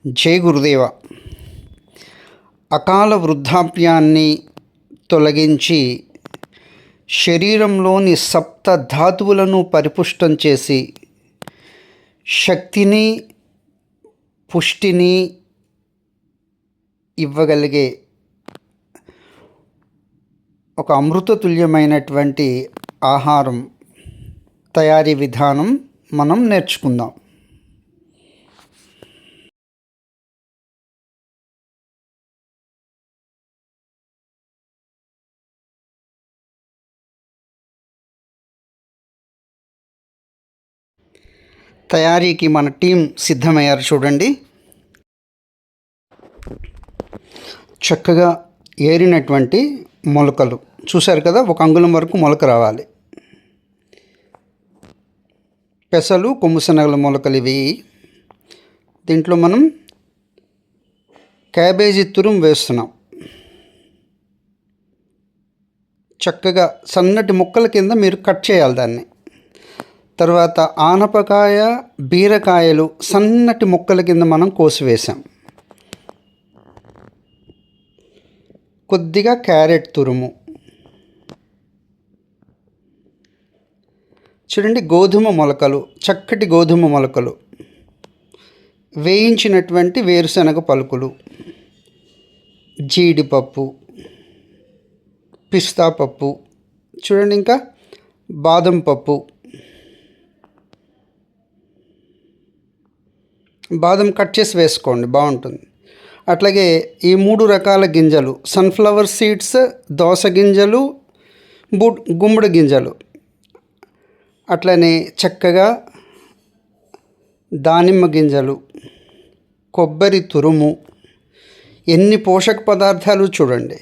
జై గురుదేవ. అకాల వృద్ధాప్యాన్ని తొలగించి శరీరంలోని సప్త ధాతువులను పరిపుష్టం చేసి శక్తిని పుష్టిని ఇవ్వగలిగే ఒక అమృతతుల్యమైనటువంటి ఆహారం తయారీ విధానం మనం నేర్చుకుందాం. తయారీకి మన టీం సిద్ధమయ్యారు చూడండి. చక్కగా ఏరినటువంటి మొలకలు చూశారు కదా, 1 అంగుళం వరకు మొలక రావాలి. పెసలు, కొమ్ము శనగల మొలకలు ఇవి. దీంట్లో మనం క్యాబేజీ తురుము వేస్తున్నాం. చక్కగా సన్నటి ముక్కల కింద మీరు కట్ చేయాలి దాన్ని. తర్వాత ఆనపకాయ, బీరకాయలు సన్నటి ముక్కల కింద మనం కోసివేసాం. కొద్దిగా క్యారెట్ తురుము చూడండి. గోధుమ మొలకలు, చక్కటి గోధుమ మొలకలు, వేయించినటువంటి వేరుశనగ పలుకులు, జీడిపప్పు, పిస్తా పప్పు చూడండి, ఇంకా బాదం పప్పు. బాదం కట్ చేసి వేసుకోండి, బాగుంటుంది. అట్లాగే ఈ 3 రకాల గింజలు, సన్ఫ్లవర్ సీడ్స్, దోస గింజలు, గుమ్మడి గింజలు, అట్లనే చక్కగా దానిమ్మ గింజలు, కొబ్బరి తురుము, ఎన్ని పోషక పదార్థాలు చూడండి.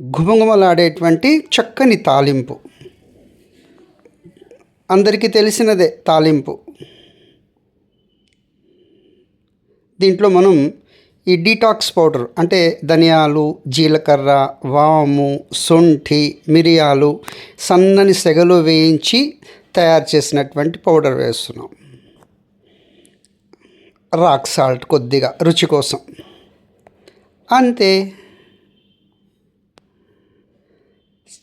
గుమగుమలాడేటువంటి చక్కని తాలింపు, అందరికీ తెలిసినదే తాలింపు. దీంట్లో మనం ఈ డీటాక్స్ పౌడర్ అంటే ధనియాలు, జీలకర్ర, వాము, శొంఠి, మిరియాలు సన్నని సెగలో వేయించి తయారు చేసినటువంటి పౌడర్ వేస్తున్నాం. రాక్ సాల్ట్ కొద్దిగా రుచి కోసం, అంతే.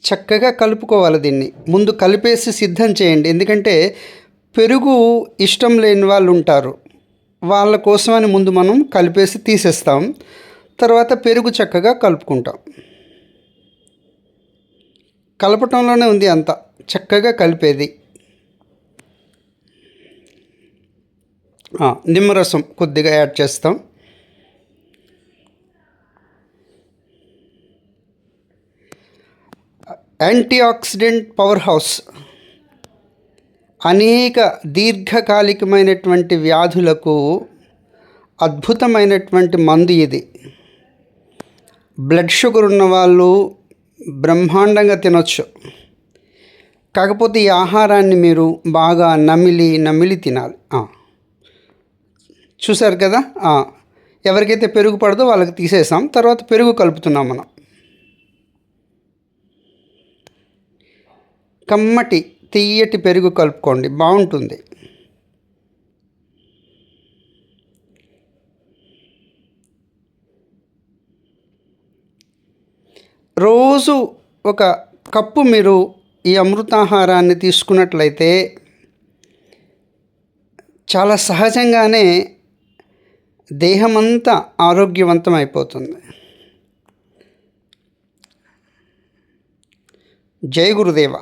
చక్కగా కలుపుకోవాలి. దీన్ని ముందు కలిపేసి సిద్ధం చేయండి, ఎందుకంటే పెరుగు ఇష్టం లేని వాళ్ళు ఉంటారు, వాళ్ళ కోసమని ముందు మనం కలిపేసి తీసేస్తాం. తర్వాత పెరుగు చక్కగా కలుపుకుంటాం. కలపటంలోనే ఉంది అంత, చక్కగా కలిపేది. నిమ్మరసం కొద్దిగా యాడ్ చేస్తాం. యాంటీ ఆక్సిడెంట్ పవర్ హౌస్, అనేక దీర్ఘకాలికమైనటువంటి వ్యాధులకు అద్భుతమైనటువంటి మందు ఇది. బ్లడ్ షుగర్ ఉన్నవాళ్ళు బ్రహ్మాండంగా తినొచ్చు. కాకపోతే ఈ ఆహారాన్ని మీరు బాగా నమిలి తినాలి. చూసారు కదా, ఎవరికైతే పెరుగు పడదో వాళ్ళకి తీసేసాం. తర్వాత పెరుగు కలుపుతున్నాం మనం. కమ్మటి తియ్యటి పెరుగు కలుపుకోండి, బాగుంటుంది. రోజు 1 కప్పు మీరు ఈ అమృతాహారాన్ని తీసుకున్నట్లయితే చాలా సహజంగానే దేహమంతా ఆరోగ్యవంతం అయిపోతుంది. జై గురుదేవ.